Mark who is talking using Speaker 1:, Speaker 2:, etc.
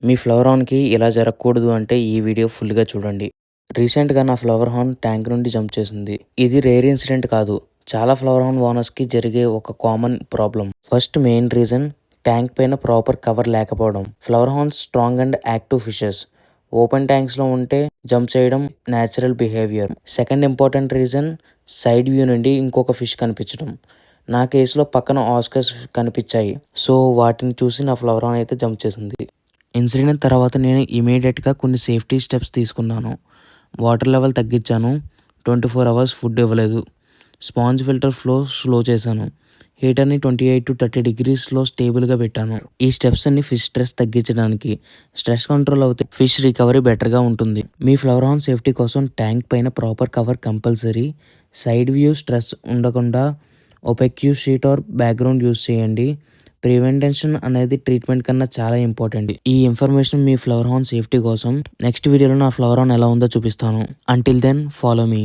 Speaker 1: మీ flower హార్న్‌కి ఇలా జరగకూడదు అంటే ఈ వీడియో ఫుల్‌గా చూడండి. రీసెంట్‌గా నా ఫ్లవర్ హార్న్ ట్యాంక్ నుండి జంప్ చేసింది. ఇది రేర్ ఇన్సిడెంట్ కాదు. చాలా ఫ్లవర్ హార్న్ ఓనర్స్‌కి జరిగే ఒక common problem. First main reason tank పైన ప్రాపర్ కవర్ లేకపోవడం. Flower horns strong and active fishes. Open ట్యాంక్స్‌లో ఉంటే జంప్ చేయడం natural behaviour. Second important reason side view నుండి ఇంకొక ఫిష్ కనిపించడం. నా కేసులో పక్కన ఆస్కర్స్ కనిపించాయి. సో వాటిని చూసి నా ఫ్లవర్ హార్న్ అయితే జంప్ చేసింది. ఇన్సిడెంట్ తర్వాత నేను ఇమీడియట్‌గా కొన్ని సేఫ్టీ స్టెప్స్ తీసుకున్నాను. వాటర్ లెవెల్ తగ్గించాను. 24 అవర్స్ ఫుడ్ ఇవ్వలేదు. స్పాంజ్ ఫిల్టర్ ఫ్లో స్లో చేశాను. హీటర్‌ని 28-30 డిగ్రీస్‌లో స్టేబుల్‌గా పెట్టాను. ఈ స్టెప్స్ అన్ని ఫిష్ స్ట్రెస్ తగ్గించడానికి. స్ట్రెస్ కంట్రోల్ అవుతే ఫిష్ రికవరీ బెటర్‌గా ఉంటుంది. మీ ఫ్లవర్ హార్న్ సేఫ్టీ కోసం ట్యాంక్ పైన proper cover compulsory. Side view stress ఉండకుండా opaque sheet or background use చేయండి. ప్రివెంటేషన్ అనేది ట్రీట్మెంట్ కన్నా చాలా ఇంపార్టెంట్. ఈ ఇన్ఫర్మేషన్ మీ ఫ్లవర్ హార్న్ సేఫ్టీ కోసం నెక్స్ట్ వీడియోలో నా ఫ్లవర్ హార్న్ ఎలా ఉందో చూపిస్తాను. అంటిల్ దెన్ ఫాలో మీ.